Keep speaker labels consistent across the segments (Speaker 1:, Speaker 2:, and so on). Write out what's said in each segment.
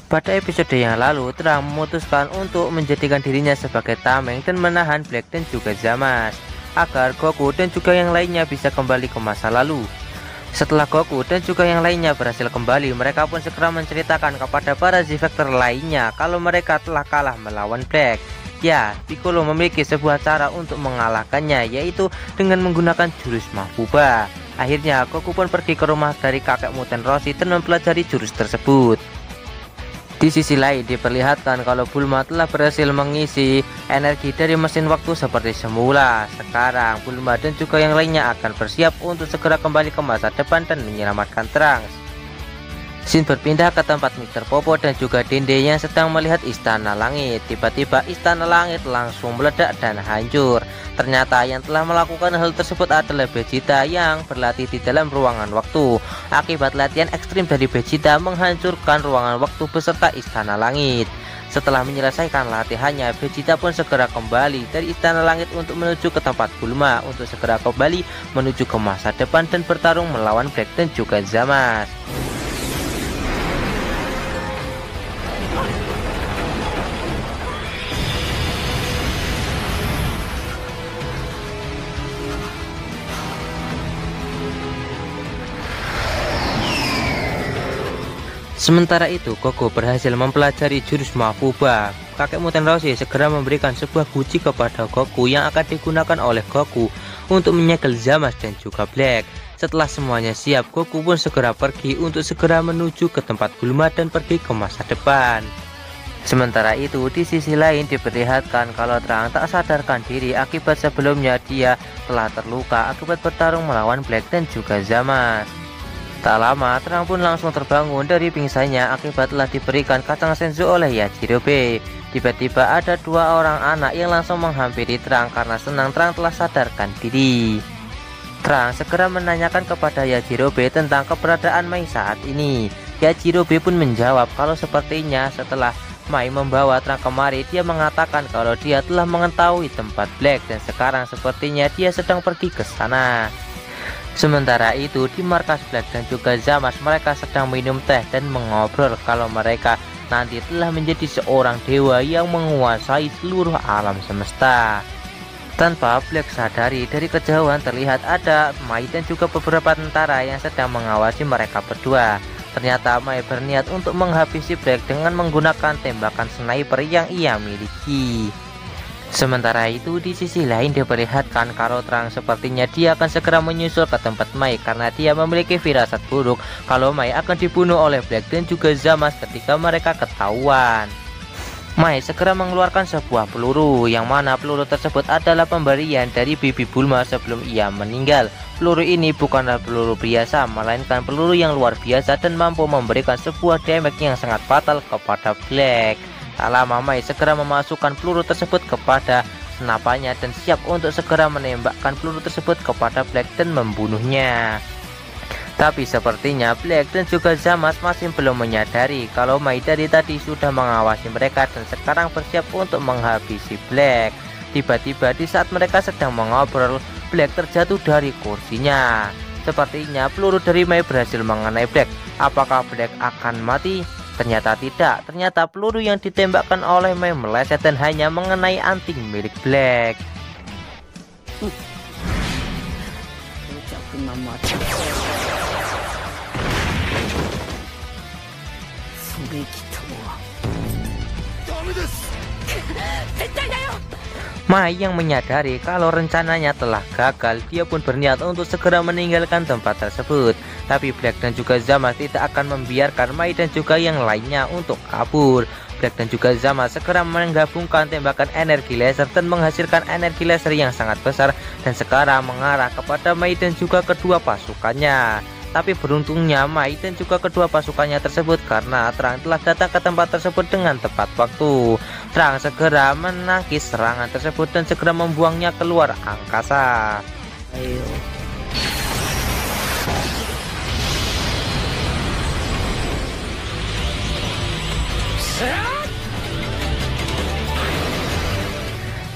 Speaker 1: Pada episode yang lalu, Terang memutuskan untuk menjadikan dirinya sebagai tameng dan menahan Black dan juga Zamasu agar Goku dan juga yang lainnya bisa kembali ke masa lalu. Setelah Goku dan juga yang lainnya berhasil kembali, mereka pun segera menceritakan kepada para Z-Factor lainnya kalau mereka telah kalah melawan Black. Ya, Piccolo memiliki sebuah cara untuk mengalahkannya, yaitu dengan menggunakan jurus Mahbuba. Akhirnya Goku pun pergi ke rumah dari kakek Muten Roshi dan mempelajari jurus tersebut. Di sisi lain diperlihatkan kalau Bulma telah berhasil mengisi energi dari mesin waktu seperti semula. Sekarang Bulma dan juga yang lainnya akan bersiap untuk segera kembali ke masa depan dan menyelamatkan Trunks. Shin berpindah ke tempat Mr. Popo dan juga Dende yang sedang melihat Istana Langit. Tiba-tiba Istana Langit langsung meledak dan hancur. Ternyata yang telah melakukan hal tersebut adalah Vegeta yang berlatih di dalam ruangan waktu. Akibat latihan ekstrim dari Vegeta menghancurkan ruangan waktu beserta Istana Langit. Setelah menyelesaikan latihannya, Vegeta pun segera kembali dari Istana Langit untuk menuju ke tempat Bulma untuk segera kembali menuju ke masa depan dan bertarung melawan Black dan juga Zamasu. Sementara itu, Goku berhasil mempelajari jurus Mahbuba. Kakek Muten Roshi segera memberikan sebuah guci kepada Goku yang akan digunakan oleh Goku untuk menyegel Zamasu dan juga Black. Setelah semuanya siap, Goku pun segera pergi untuk segera menuju ke tempat Bulma dan pergi ke masa depan. Sementara itu, di sisi lain diperlihatkan kalau Trunks tak sadarkan diri akibat sebelumnya dia telah terluka akibat bertarung melawan Black dan juga Zamasu. Tak lama, Trunks pun langsung terbangun dari pingsannya akibat telah diberikan kacang senzu oleh Yajirobe. Tiba-tiba ada dua orang anak yang langsung menghampiri Trunks karena senang Trunks telah sadarkan diri. Trunks segera menanyakan kepada Yajirobe tentang keberadaan Mai saat ini. Yajirobe pun menjawab kalau sepertinya setelah Mai membawa Trunks kemari, dia mengatakan kalau dia telah mengetahui tempat Black dan sekarang sepertinya dia sedang pergi ke sana. Sementara itu di markas Black dan juga Zamasu mereka sedang minum teh dan mengobrol kalau mereka nanti telah menjadi seorang dewa yang menguasai seluruh alam semesta. Tanpa Black sadari, dari kejauhan terlihat ada Mai dan juga beberapa tentara yang sedang mengawasi mereka berdua. Ternyata Mai berniat untuk menghabisi Black dengan menggunakan tembakan sniper yang ia miliki. Sementara itu di sisi lain diperlihatkan kalau Trunks sepertinya dia akan segera menyusul ke tempat Mai karena dia memiliki firasat buruk kalau Mai akan dibunuh oleh Black dan juga Zamasu ketika mereka ketahuan. Mai segera mengeluarkan sebuah peluru yang mana peluru tersebut adalah pemberian dari bibi Bulma sebelum ia meninggal. Peluru ini bukanlah peluru biasa melainkan peluru yang luar biasa dan mampu memberikan sebuah damage yang sangat fatal kepada Black. Tak lama Mai segera memasukkan peluru tersebut kepada senapannya dan siap untuk segera menembakkan peluru tersebut kepada Black dan membunuhnya. Tapi sepertinya Black dan juga Zamasu masih belum menyadari kalau Mai dari tadi sudah mengawasi mereka dan sekarang bersiap untuk menghabisi Black. Tiba-tiba di saat mereka sedang mengobrol, Black terjatuh dari kursinya. Sepertinya peluru dari Mai berhasil mengenai Black. Apakah Black akan mati? Ternyata tidak, ternyata peluru yang ditembakkan oleh Mai meleset dan hanya mengenai anting milik Black. Mai yang menyadari kalau rencananya telah gagal, dia pun berniat untuk segera meninggalkan tempat tersebut. Tapi Black dan juga Zamasu tidak akan membiarkan Mai dan juga yang lainnya untuk kabur. Black dan juga Zamasu segera menggabungkan tembakan energi laser dan menghasilkan energi laser yang sangat besar dan sekarang mengarah kepada Mai dan juga kedua pasukannya. Tapi beruntungnya Mai dan juga kedua pasukannya tersebut karena Trunks telah datang ke tempat tersebut dengan tepat waktu. Trunks segera menangkis serangan tersebut dan segera membuangnya keluar angkasa. Ayo.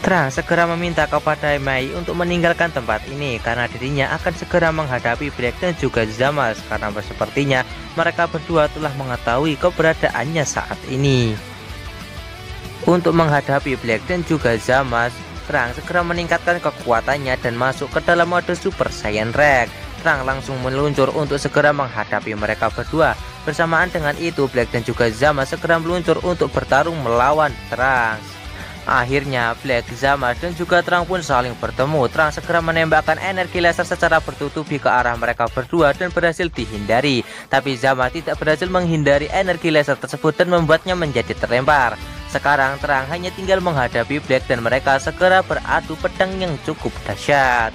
Speaker 1: Trunks segera meminta kepada Mai untuk meninggalkan tempat ini karena dirinya akan segera menghadapi Black dan juga Zamasu karena sepertinya mereka berdua telah mengetahui keberadaannya saat ini. Untuk menghadapi Black dan juga Zamasu, Terang segera meningkatkan kekuatannya dan masuk ke dalam mode Super Saiyan Rex. Terang langsung meluncur untuk segera menghadapi mereka berdua. Bersamaan dengan itu, Black dan juga Zamasu segera meluncur untuk bertarung melawan Terang. Akhirnya Black, Zamasu dan juga Terang pun saling bertemu. Terang segera menembakkan energi laser secara bertutupi ke arah mereka berdua dan berhasil dihindari. Tapi Zamasu tidak berhasil menghindari energi laser tersebut dan membuatnya menjadi terlempar. Sekarang Terang hanya tinggal menghadapi Black dan mereka segera beradu pedang yang cukup dahsyat.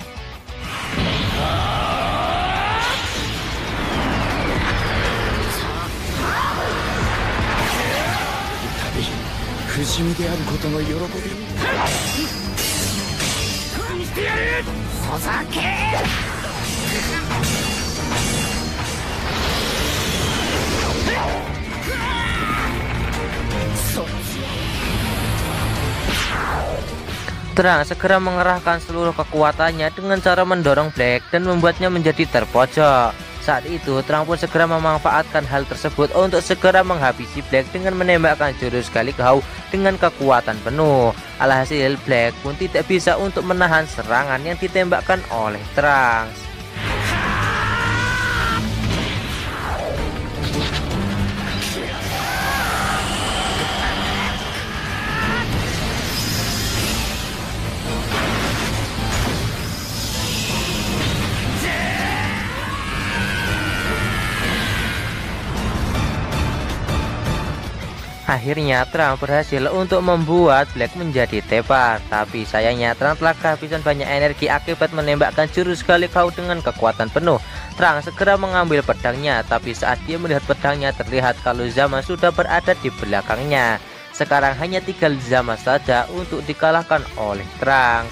Speaker 1: Terang segera mengerahkan seluruh kekuatannya dengan cara mendorong Black dan membuatnya menjadi terpojok. Saat itu Terang pun segera memanfaatkan hal tersebut untuk segera menghabisi Black dengan menembakkan jurus Galikau dengan kekuatan penuh. Alhasil Black pun tidak bisa untuk menahan serangan yang ditembakkan oleh Terang. Akhirnya Terang berhasil untuk membuat Black menjadi tepar. Tapi sayangnya Terang telah kehabisan banyak energi akibat menembakkan jurus Galikau dengan kekuatan penuh. Terang segera mengambil pedangnya, tapi saat dia melihat pedangnya terlihat kalau Zamasu sudah berada di belakangnya. Sekarang hanya tinggal Zamasu saja untuk dikalahkan oleh Terang.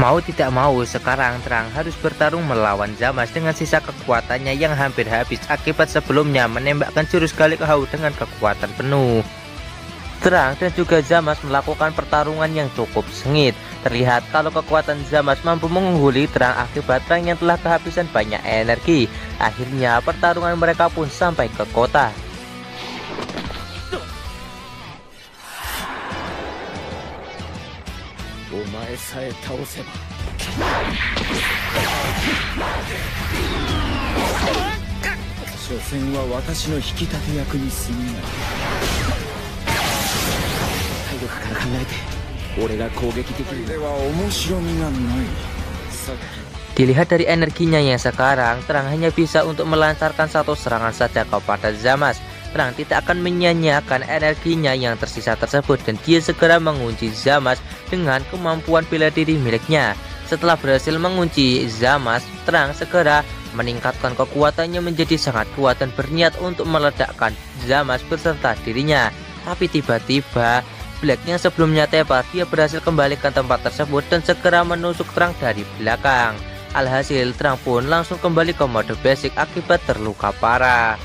Speaker 1: Mau tidak mau, sekarang Terang harus bertarung melawan Zamasu dengan sisa kekuatannya yang hampir habis akibat sebelumnya menembakkan jurus Galikau dengan kekuatan penuh. Terang dan juga Zamasu melakukan pertarungan yang cukup sengit. Terlihat kalau kekuatan Zamasu mampu mengungguli Terang akibat Terang yang telah kehabisan banyak energi. Akhirnya pertarungan mereka pun sampai ke kota. Dilihat dari energinya yang sekarang, Terang hanya bisa untuk melancarkan satu serangan saja kepada Zamasu. Terang tidak akan menyia-nyiakan energinya yang tersisa tersebut dan dia segera mengunci Zamasu dengan kemampuan bela diri miliknya. Setelah berhasil mengunci Zamasu, Terang segera meningkatkan kekuatannya menjadi sangat kuat dan berniat untuk meledakkan Zamasu beserta dirinya. Tapi tiba-tiba Black yang sebelumnya tepar, dia berhasil kembali ke tempat tersebut dan segera menusuk Terang dari belakang. Alhasil Terang pun langsung kembali ke mode basic akibat terluka parah.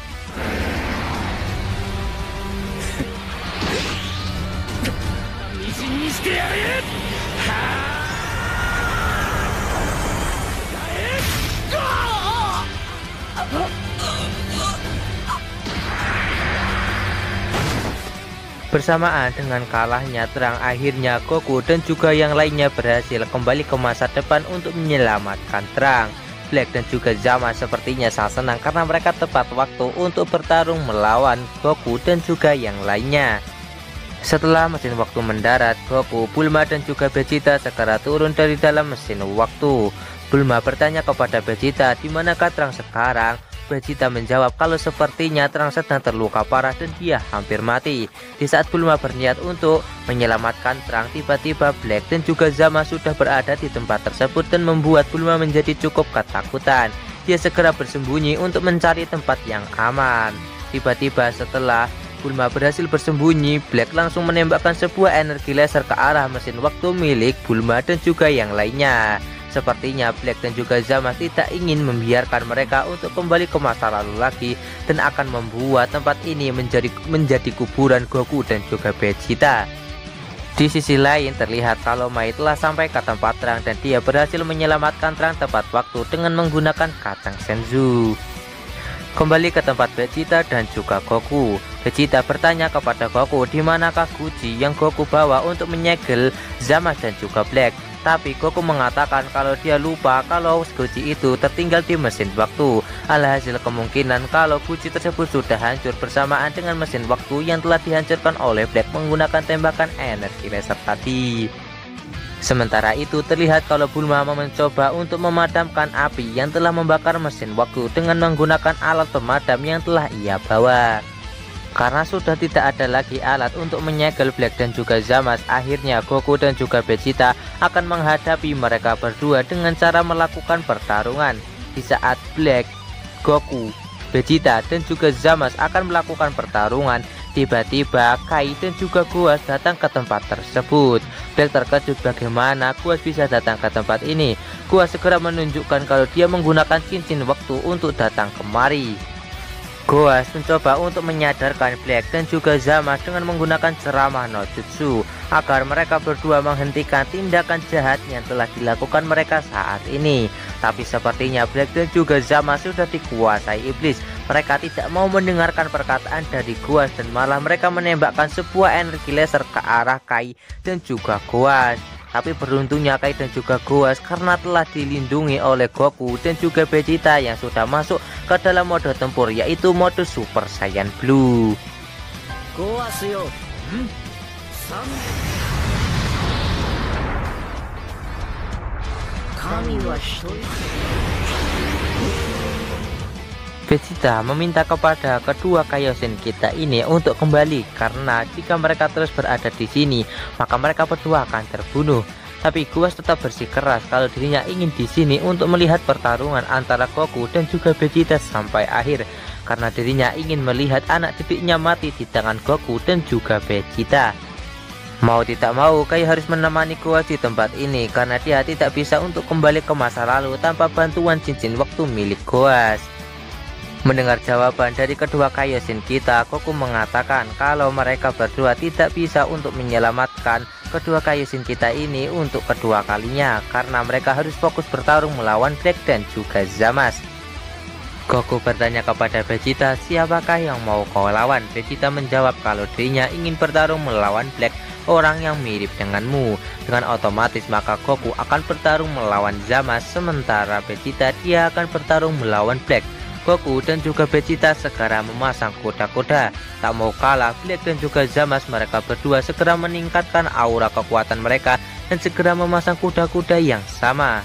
Speaker 1: Bersamaan dengan kalahnya Terang, akhirnya Goku dan juga yang lainnya berhasil kembali ke masa depan untuk menyelamatkan Terang. Black dan juga Zamasu sepertinya sangat senang karena mereka tepat waktu untuk bertarung melawan Goku dan juga yang lainnya. Setelah mesin waktu mendarat, Goku, Bulma dan juga Vegeta segera turun dari dalam mesin waktu. Bulma bertanya kepada Vegeta, "Di manakah Terang sekarang?" Vegeta menjawab kalau sepertinya Terang sedang terluka parah dan dia hampir mati. Di saat Bulma berniat untuk menyelamatkan Terang, tiba-tiba Black dan juga Zamasu sudah berada di tempat tersebut dan membuat Bulma menjadi cukup ketakutan. Dia segera bersembunyi untuk mencari tempat yang aman. Tiba-tiba setelah Bulma berhasil bersembunyi, Black langsung menembakkan sebuah energi laser ke arah mesin waktu milik Bulma dan juga yang lainnya. Sepertinya Black dan juga Zamasu tidak ingin membiarkan mereka untuk kembali ke masa lalu lagi dan akan membuat tempat ini menjadi kuburan Goku dan juga Vegeta. Di sisi lain terlihat kalau Mai telah sampai ke tempat Terang dan dia berhasil menyelamatkan Terang tepat waktu dengan menggunakan kacang Senzu. Kembali ke tempat Vegeta dan juga Goku. Vegeta bertanya kepada Goku di manakah Gucci yang Goku bawa untuk menyegel Zamasu dan juga Black. Tapi Goku mengatakan kalau dia lupa kalau Gucci itu tertinggal di mesin waktu. Alhasil kemungkinan kalau Gucci tersebut sudah hancur bersamaan dengan mesin waktu yang telah dihancurkan oleh Black menggunakan tembakan energi laser tadi. Sementara itu terlihat kalau Bulma mencoba untuk memadamkan api yang telah membakar mesin waktu dengan menggunakan alat pemadam yang telah ia bawa. Karena sudah tidak ada lagi alat untuk menyegel Black dan juga Zamasu, akhirnya Goku dan juga Vegeta akan menghadapi mereka berdua dengan cara melakukan pertarungan. Di saat Black, Goku, Vegeta dan juga Zamasu akan melakukan pertarungan, tiba-tiba Kai dan juga Gohan datang ke tempat tersebut. Black terkejut bagaimana Gohan bisa datang ke tempat ini. Gohan segera menunjukkan kalau dia menggunakan cincin waktu untuk datang kemari. Gohan mencoba untuk menyadarkan Black dan juga Zamasu dengan menggunakan ceramah no jutsu agar mereka berdua menghentikan tindakan jahat yang telah dilakukan mereka saat ini. Tapi sepertinya Black dan juga Zamasu sudah dikuasai iblis. Mereka tidak mau mendengarkan perkataan dari Gohan dan malah mereka menembakkan sebuah energi laser ke arah Kai dan juga Gohan. Tapi beruntungnya Kai dan juga Gohan karena telah dilindungi oleh Goku dan juga Vegeta yang sudah masuk ke dalam mode tempur, yaitu mode Super Saiyan Blue. Vegeta meminta kepada kedua Kaioshin kita ini untuk kembali karena jika mereka terus berada di sini maka mereka berdua akan terbunuh. Tapi Gohan tetap bersikeras kalau dirinya ingin di sini untuk melihat pertarungan antara Goku dan juga Vegeta sampai akhir karena dirinya ingin melihat anak didiknya mati di tangan Goku dan juga Vegeta. Mau tidak mau Kai harus menemani Gohan di tempat ini karena dia tidak bisa untuk kembali ke masa lalu tanpa bantuan cincin waktu milik Gohan. Mendengar jawaban dari kedua Kaioshin kita, Goku mengatakan kalau mereka berdua tidak bisa untuk menyelamatkan kedua Kaioshin kita ini untuk kedua kalinya karena mereka harus fokus bertarung melawan Black dan juga Zamasu. Goku bertanya kepada Vegeta, siapakah yang mau kau lawan? Vegeta menjawab kalau dirinya ingin bertarung melawan Black, orang yang mirip denganmu. Dengan otomatis maka Goku akan bertarung melawan Zamasu, sementara Vegeta dia akan bertarung melawan Black. Goku dan juga Vegeta segera memasang kuda-kuda. Tak mau kalah, Black dan juga Zamasu mereka berdua segera meningkatkan aura kekuatan mereka dan segera memasang kuda-kuda yang sama.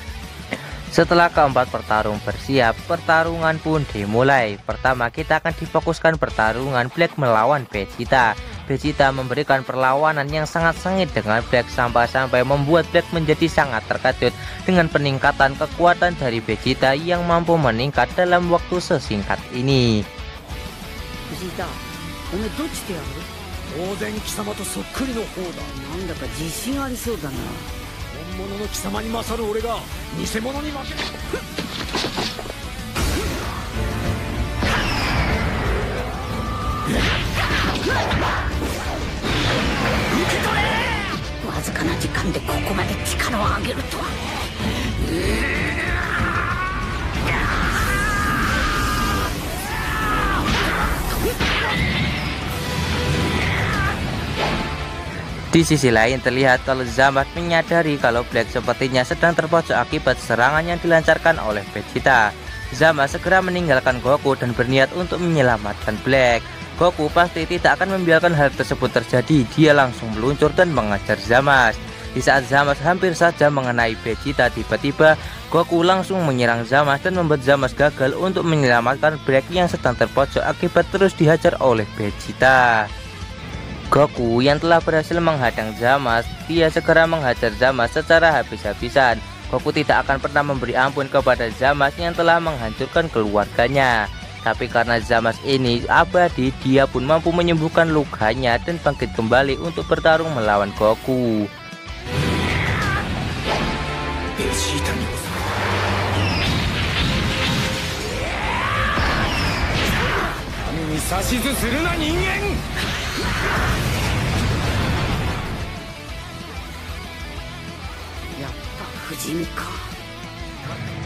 Speaker 1: Setelah keempat pertarung bersiap, pertarungan pun dimulai. Pertama kita akan difokuskan pertarungan Black melawan Vegeta. Vegeta memberikan perlawanan yang sangat sengit dengan Black sampai-sampai membuat Black menjadi sangat terkejut dengan peningkatan kekuatan dari Vegeta yang mampu meningkat dalam waktu sesingkat ini. Vegeta, Di sisi lain terlihat kalau Zamasu menyadari kalau Black sepertinya sedang terpojok akibat serangan yang dilancarkan oleh Vegeta. Zamasu segera meninggalkan Goku dan berniat untuk menyelamatkan Black. Goku pasti tidak akan membiarkan hal tersebut terjadi. Dia langsung meluncur dan mengejar Zamasu. Di saat Zamasu hampir saja mengenai Vegeta, tiba-tiba Goku langsung menyerang Zamasu dan membuat Zamasu gagal untuk menyelamatkan Black yang sedang terpojok akibat terus dihajar oleh Vegeta. Goku yang telah berhasil menghadang Zamasu, dia segera menghajar Zamasu secara habis-habisan. Goku tidak akan pernah memberi ampun kepada Zamasu yang telah menghancurkan keluarganya. Tapi karena Zamasu ini abadi, dia pun mampu menyembuhkan lukanya dan bangkit kembali untuk bertarung melawan Goku.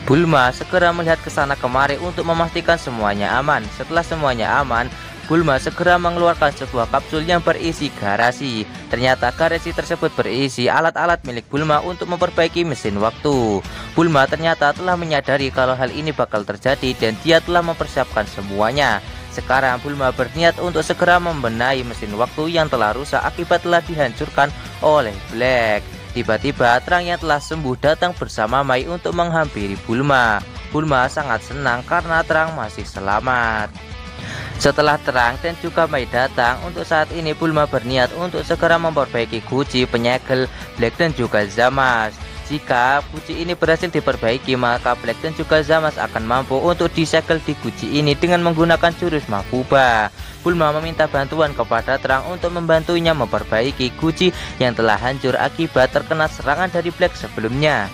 Speaker 1: Bulma segera melihat ke sana kemari untuk memastikan semuanya aman. Setelah semuanya aman, Bulma segera mengeluarkan sebuah kapsul yang berisi garasi. Ternyata garasi tersebut berisi alat-alat milik Bulma untuk memperbaiki mesin waktu. Bulma ternyata telah menyadari kalau hal ini bakal terjadi dan dia telah mempersiapkan semuanya. Sekarang Bulma berniat untuk segera membenahi mesin waktu yang telah rusak akibat telah dihancurkan oleh Black. Tiba-tiba Terang yang telah sembuh datang bersama Mai untuk menghampiri Bulma. Bulma sangat senang karena Terang masih selamat. Setelah Terang dan juga Mai datang, untuk saat ini Bulma berniat untuk segera memperbaiki guci, penyegel, Black dan juga Zamasu. Jika guci ini berhasil diperbaiki, maka Black dan juga Zamasu akan mampu untuk disegel di guci ini dengan menggunakan jurus Mafuba. Bulma meminta bantuan kepada Terang untuk membantunya memperbaiki guci yang telah hancur akibat terkena serangan dari Black sebelumnya.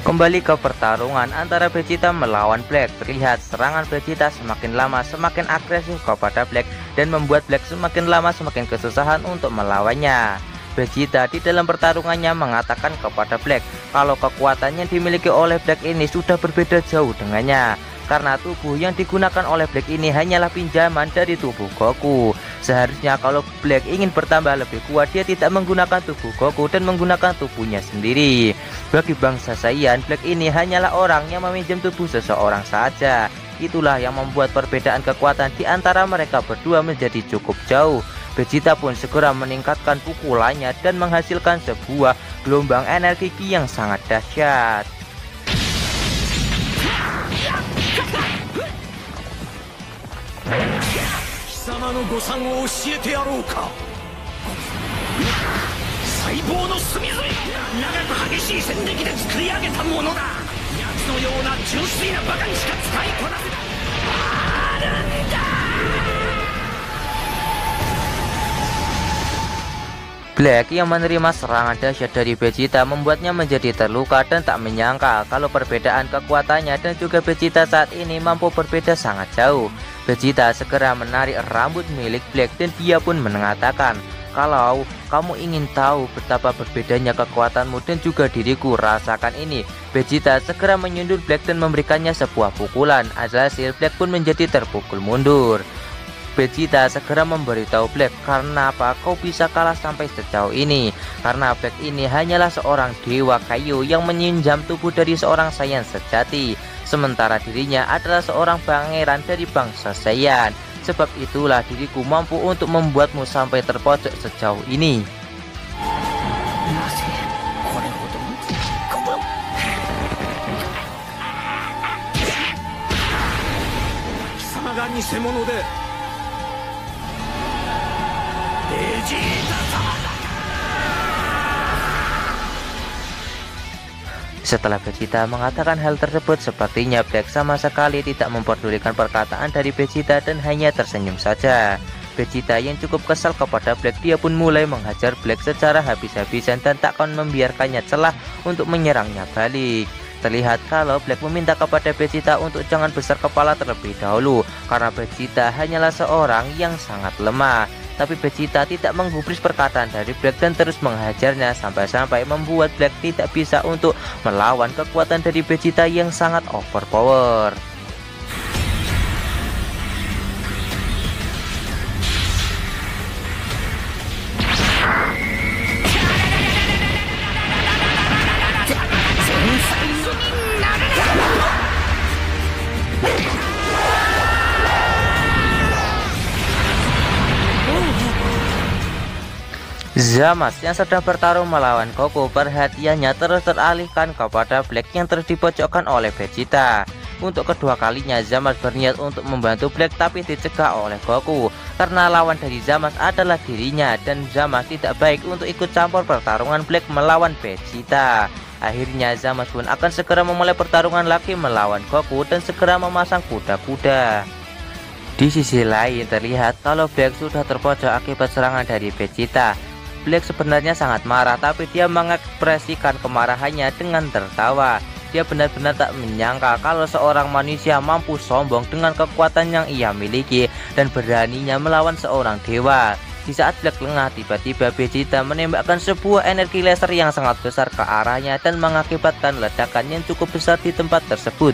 Speaker 1: Kembali ke pertarungan antara Vegeta melawan Black. Terlihat serangan Vegeta semakin lama semakin agresif kepada Black dan membuat Black semakin lama semakin kesusahan untuk melawannya. Vegeta di dalam pertarungannya mengatakan kepada Black kalau kekuatan yang dimiliki oleh Black ini sudah berbeda jauh dengannya, karena tubuh yang digunakan oleh Black ini hanyalah pinjaman dari tubuh Goku. Seharusnya kalau Black ingin bertambah lebih kuat, dia tidak menggunakan tubuh Goku dan menggunakan tubuhnya sendiri. Bagi bangsa Saiyan, Black ini hanyalah orang yang meminjam tubuh seseorang saja. Itulah yang membuat perbedaan kekuatan di antara mereka berdua menjadi cukup jauh. Vegeta pun segera meningkatkan pukulannya dan menghasilkan sebuah gelombang energi ki yang sangat dahsyat. Black yang menerima serangan dahsyat dari Vegeta membuatnya menjadi terluka dan tak menyangka kalau perbedaan kekuatannya dan juga Vegeta saat ini mampu berbeda sangat jauh. Vegeta segera menarik rambut milik Black dan dia pun mengatakan, kalau kamu ingin tahu betapa berbedanya kekuatanmu dan juga diriku, rasakan ini. Vegeta segera menyundul Black dan memberikannya sebuah pukulan. Alhasil Black pun menjadi terpukul mundur. Vegeta segera memberitahu Black, karena apa kau bisa kalah sampai sejauh ini? Karena Black ini hanyalah seorang dewa kayu yang menyinjam tubuh dari seorang Saiyan sejati, sementara dirinya adalah seorang pangeran dari bangsa Saiyan. Sebab itulah diriku mampu untuk membuatmu sampai terpojok sejauh ini. Setelah Vegeta mengatakan hal tersebut, sepertinya Black sama sekali tidak memperdulikan perkataan dari Vegeta dan hanya tersenyum saja. Vegeta yang cukup kesal kepada Black, dia pun mulai menghajar Black secara habis-habisan dan tak akan membiarkannya celah untuk menyerangnya balik. Terlihat kalau Black meminta kepada Vegeta untuk jangan besar kepala terlebih dahulu, karena Vegeta hanyalah seorang yang sangat lemah. Tapi Vegeta tidak menggubris perkataan dari Black dan terus menghajarnya sampai-sampai membuat Black tidak bisa untuk melawan kekuatan dari Vegeta yang sangat overpower. Zamasu yang sedang bertarung melawan Goku, perhatiannya terus teralihkan kepada Black yang terus dipojokkan oleh Vegeta. Untuk kedua kalinya Zamasu berniat untuk membantu Black tapi dicegah oleh Goku, karena lawan dari Zamasu adalah dirinya dan Zamasu tidak baik untuk ikut campur pertarungan Black melawan Vegeta. Akhirnya Zamasu pun akan segera memulai pertarungan lagi melawan Goku dan segera memasang kuda-kuda. Di sisi lain terlihat kalau Black sudah terpojok akibat serangan dari Vegeta. Black sebenarnya sangat marah, tapi dia mengekspresikan kemarahannya dengan tertawa. Dia benar-benar tak menyangka kalau seorang manusia mampu sombong dengan kekuatan yang ia miliki dan beraninya melawan seorang dewa. Di saat Black lengah, tiba-tiba Vegeta menembakkan sebuah energi laser yang sangat besar ke arahnya dan mengakibatkan ledakan yang cukup besar di tempat tersebut.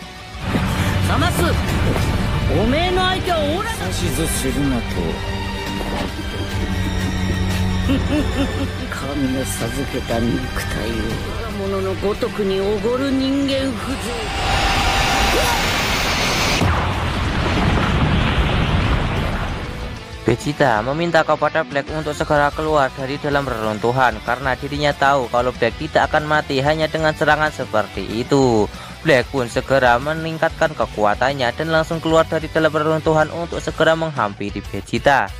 Speaker 1: Vegeta meminta kepada Black untuk segera keluar dari dalam reruntuhan karena dirinya tahu kalau Black tidak akan mati hanya dengan serangan seperti itu. Black pun segera meningkatkan kekuatannya dan langsung keluar dari dalam reruntuhan untuk segera menghampiri Vegeta.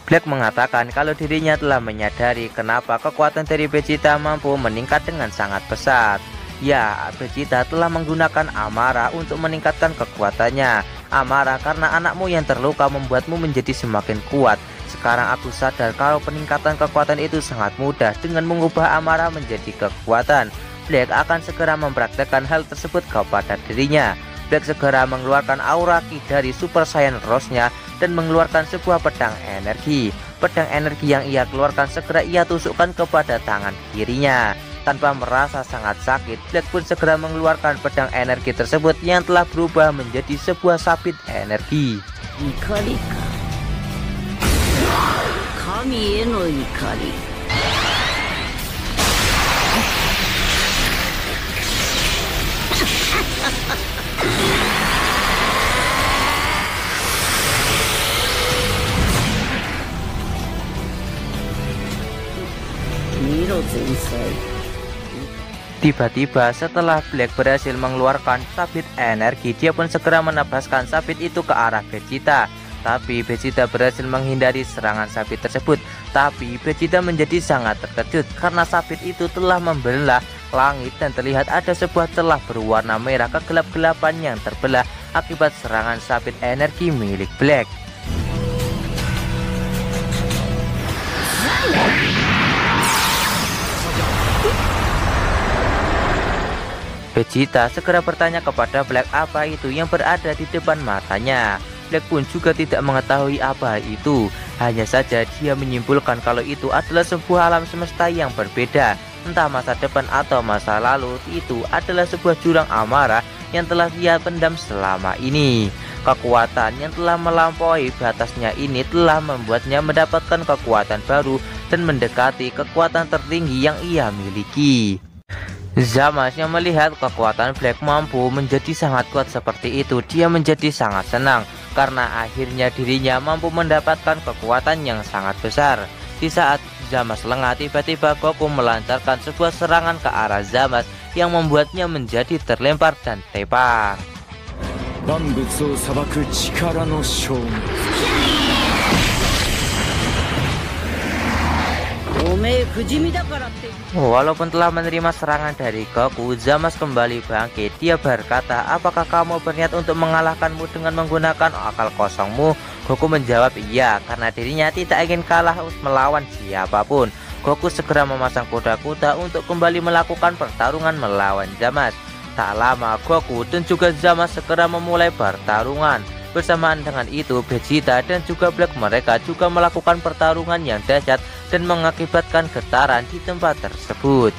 Speaker 1: Black mengatakan kalau dirinya telah menyadari kenapa kekuatan dari Vegeta mampu meningkat dengan sangat pesat. Ya, Vegeta telah menggunakan amarah untuk meningkatkan kekuatannya. Amarah karena anakmu yang terluka membuatmu menjadi semakin kuat. Sekarang aku sadar kalau peningkatan kekuatan itu sangat mudah dengan mengubah amarah menjadi kekuatan. Black akan segera mempraktekkan hal tersebut kepada dirinya. Black segera mengeluarkan aura ki dari Super Saiyan Rose-nya dan mengeluarkan sebuah pedang energi. Pedang energi yang ia keluarkan segera ia tusukkan kepada tangan kirinya. Tanpa merasa sangat sakit, Black pun segera mengeluarkan pedang energi tersebut yang telah berubah menjadi sebuah sabit energi. Ikari ka? Kami no ikari. Miro Sensei. Tiba-tiba setelah Black berhasil mengeluarkan sabit energi, dia pun segera menebaskan sabit itu ke arah Vegeta. Tapi Vegeta berhasil menghindari serangan sabit tersebut. Tapi Vegeta menjadi sangat terkejut karena sabit itu telah membelah langit dan terlihat ada sebuah celah berwarna merah kegelap-gelapan yang terbelah akibat serangan sabit energi milik Black. Vegeta segera bertanya kepada Black apa itu yang berada di depan matanya. Black pun juga tidak mengetahui apa itu. Hanya saja dia menyimpulkan kalau itu adalah sebuah alam semesta yang berbeda. Entah masa depan atau masa lalu, itu adalah sebuah jurang amarah yang telah dia pendam selama ini. Kekuatan yang telah melampaui batasnya ini telah membuatnya mendapatkan kekuatan baru dan mendekati kekuatan tertinggi yang ia miliki. Zamasu yang melihat kekuatan Black mampu menjadi sangat kuat seperti itu, dia menjadi sangat senang karena akhirnya dirinya mampu mendapatkan kekuatan yang sangat besar. Di saat Zamasu lengah, tiba-tiba Goku melancarkan sebuah serangan ke arah Zamasu yang membuatnya menjadi terlempar dan tepar. Walaupun telah menerima serangan dari Goku, Zamasu kembali bangkit. Dia berkata, apakah kamu berniat untuk mengalahkanmu dengan menggunakan akal kosongmu? Goku menjawab iya, karena dirinya tidak ingin kalah melawan siapapun. Goku segera memasang kuda-kuda untuk kembali melakukan pertarungan melawan Zamasu. Tak lama Goku dan juga Zamasu segera memulai pertarungan. Bersamaan dengan itu, Vegeta dan juga Black mereka juga melakukan pertarungan yang dahsyat dan mengakibatkan getaran di tempat tersebut.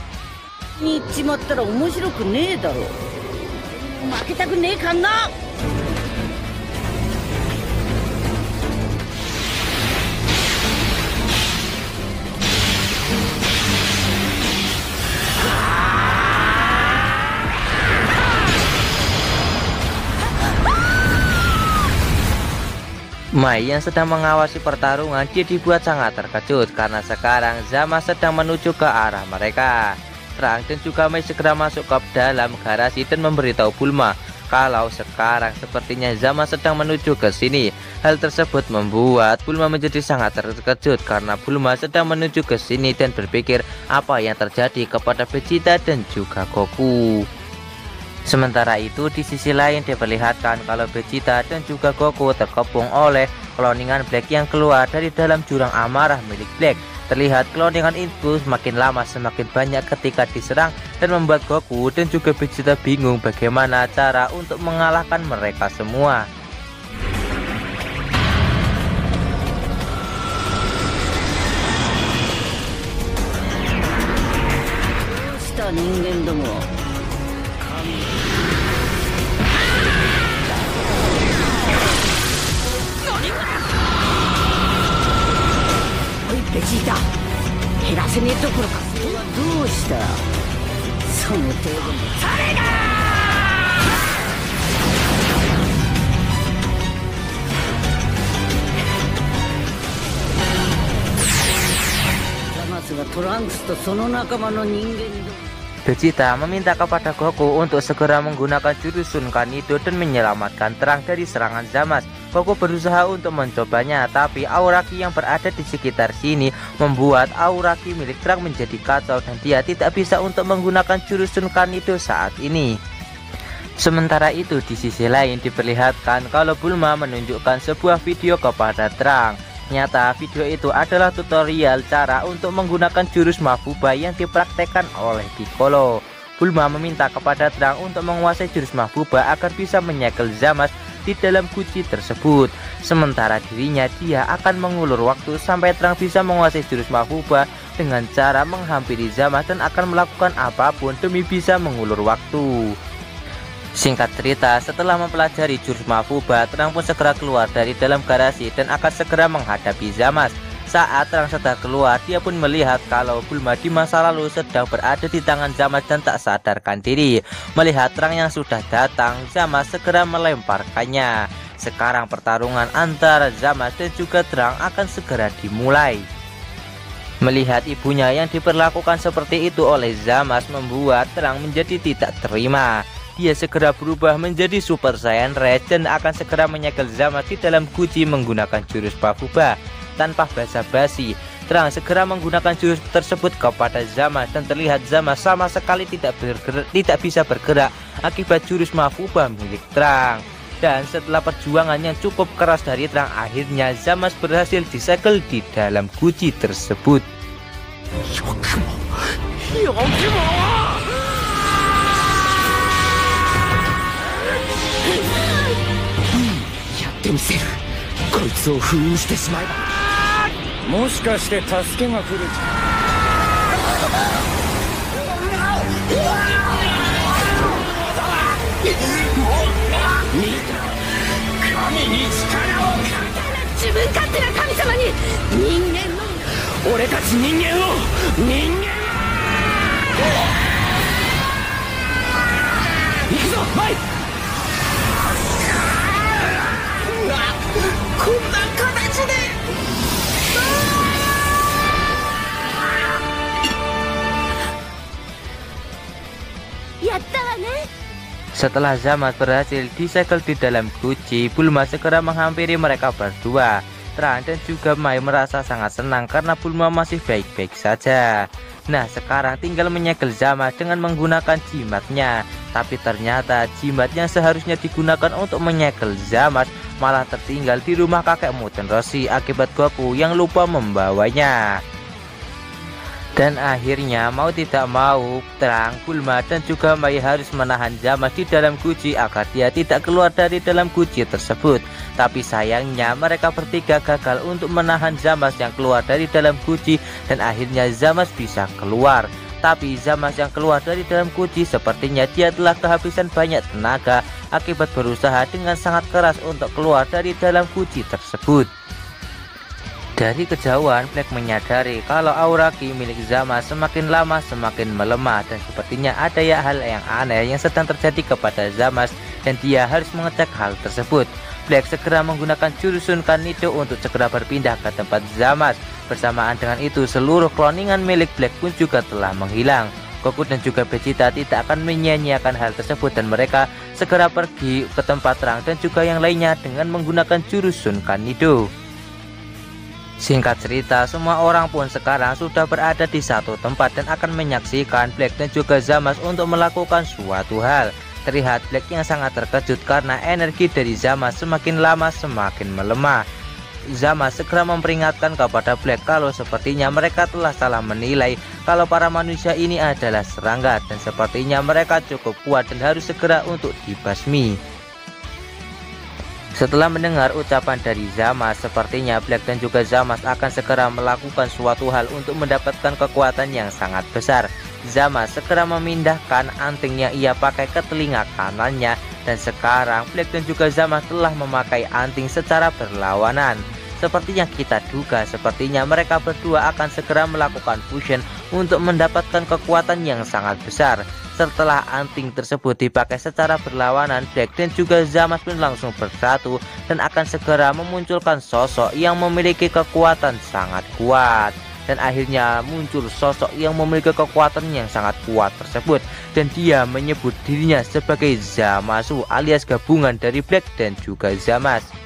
Speaker 1: Mai yang sedang mengawasi pertarungan, dia dibuat sangat terkejut karena sekarang Zamasu sedang menuju ke arah mereka. Trunks dan juga Mai segera masuk ke dalam garasi dan memberitahu Bulma kalau sekarang sepertinya Zamasu sedang menuju ke sini. Hal tersebut membuat Bulma menjadi sangat terkejut karena Bulma sedang menuju ke sini dan berpikir apa yang terjadi kepada Vegeta dan juga Goku. Sementara itu di sisi lain diperlihatkan kalau Vegeta dan juga Goku terkepung oleh kloningan Black yang keluar dari dalam jurang amarah milik Black. Terlihat kloningan itu semakin lama semakin banyak ketika diserang dan membuat Goku dan juga Vegeta bingung bagaimana cara untuk mengalahkan mereka semua.
Speaker 2: た人間どもはおいベジータ、減らせねえどころかそれはどうした。その程度のそれだトランクスとその仲間の人間ども。
Speaker 1: Vegeta meminta kepada Goku untuk segera menggunakan jurus Sun Kanido dan menyelamatkan Terang dari serangan Zamasu. Goku berusaha untuk mencobanya, tapi aura ki yang berada di sekitar sini membuat aura ki milik Terang menjadi kacau dan dia tidak bisa untuk menggunakan jurus Sun Kanido saat ini. Sementara itu di sisi lain diperlihatkan kalau Bulma menunjukkan sebuah video kepada Terang. Nyata video itu adalah tutorial cara untuk menggunakan jurus Mafuba yang dipraktekkan oleh Piccolo. Bulma meminta kepada Terang untuk menguasai jurus Mafuba agar bisa menyegel Zamasu di dalam guci tersebut. Sementara dirinya dia akan mengulur waktu sampai Terang bisa menguasai jurus Mafuba dengan cara menghampiri Zamasu dan akan melakukan apapun demi bisa mengulur waktu. Singkat cerita, setelah mempelajari jurus Mafuba, Terang pun segera keluar dari dalam garasi dan akan segera menghadapi Zamasu. Saat Terang sedang keluar, dia pun melihat kalau Bulma di masa lalu sedang berada di tangan Zamasu dan tak sadarkan diri. Melihat Terang yang sudah datang, Zamasu segera melemparkannya. Sekarang pertarungan antara Zamasu dan juga Terang akan segera dimulai. Melihat ibunya yang diperlakukan seperti itu oleh Zamasu membuat Terang menjadi tidak terima. Dia segera berubah menjadi Super Saiyan Red dan akan segera menyegel Zamasu di dalam guci menggunakan jurus Mafuba. Tanpa basa-basi, Terang segera menggunakan jurus tersebut kepada Zamasu dan terlihat Zamasu sama sekali tidak bisa bergerak akibat jurus Mafuba milik Terang. Dan setelah perjuangan yang cukup keras dari Terang, akhirnya Zamasu berhasil disegel di dalam guci tersebut. Setelah Zamasu berhasil disegel di dalam guci, Bulma segera menghampiri mereka berdua. Terang dan juga Mai merasa sangat senang karena Bulma masih baik-baik saja. Nah, sekarang tinggal menyegel Zamasu dengan menggunakan jimatnya. Tapi ternyata jimat yang seharusnya digunakan untuk menyegel Zamasu malah tertinggal di rumah kakek Muten Roshi akibat Goku yang lupa membawanya. Dan akhirnya mau tidak mau, Terang, Bulma dan juga Mai harus menahan Zamasu di dalam guci agar dia tidak keluar dari dalam guci tersebut. Tapi sayangnya mereka bertiga gagal untuk menahan Zamasu yang keluar dari dalam guci dan akhirnya Zamasu bisa keluar. Tapi Zamasu yang keluar dari dalam guci sepertinya dia telah kehabisan banyak tenaga akibat berusaha dengan sangat keras untuk keluar dari dalam guci tersebut. Dari kejauhan, Black menyadari kalau aura ki milik Zamasu semakin lama semakin melemah dan sepertinya ada hal yang aneh yang sedang terjadi kepada Zamasu dan dia harus mengecek hal tersebut. Black segera menggunakan jurus Sun Kanido untuk segera berpindah ke tempat Zamasu. Bersamaan dengan itu, seluruh kloningan milik Black pun juga telah menghilang. Goku dan juga Vegeta tidak akan menyia-nyiakan hal tersebut dan mereka segera pergi ke tempat Terang dan juga yang lainnya dengan menggunakan jurus Sun Kanido. Singkat cerita, semua orang pun sekarang sudah berada di satu tempat dan akan menyaksikan Black dan juga Zamasu untuk melakukan suatu hal. Terlihat Black yang sangat terkejut karena energi dari Zamasu semakin lama semakin melemah. Zamasu segera memperingatkan kepada Black kalau sepertinya mereka telah salah menilai kalau para manusia ini adalah serangga dan sepertinya mereka cukup kuat dan harus segera untuk dibasmi. Setelah mendengar ucapan dari Zamasu, sepertinya Black dan juga Zamasu akan segera melakukan suatu hal untuk mendapatkan kekuatan yang sangat besar. Zamasu segera memindahkan anting yang ia pakai ke telinga kanannya, dan sekarang Black dan juga Zamasu telah memakai anting secara berlawanan. Seperti yang kita duga, sepertinya mereka berdua akan segera melakukan fusion untuk mendapatkan kekuatan yang sangat besar. Setelah anting tersebut dipakai secara berlawanan, Black dan juga Zamasu pun langsung bersatu dan akan segera memunculkan sosok yang memiliki kekuatan sangat kuat. Dan akhirnya muncul sosok yang memiliki kekuatan yang sangat kuat tersebut, dan dia menyebut dirinya sebagai Zamasu alias gabungan dari Black dan juga Zamasu.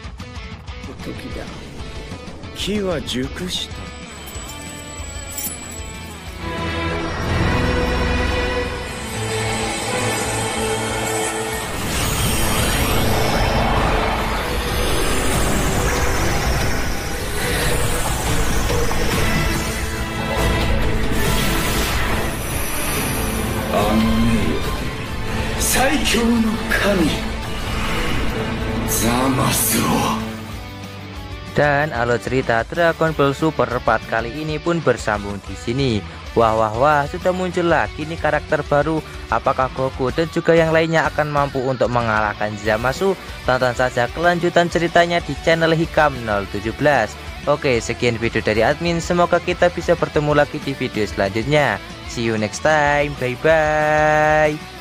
Speaker 1: Dan alur cerita Dragon Ball Super Part kali ini pun bersambung di sini. Wah, sudah muncul lagi nih karakter baru. Apakah Goku dan juga yang lainnya akan mampu untuk mengalahkan Zamasu? Tonton saja kelanjutan ceritanya di channel Hikam 017. Oke, sekian video dari admin. Semoga kita bisa bertemu lagi di video selanjutnya. See you next time. Bye bye.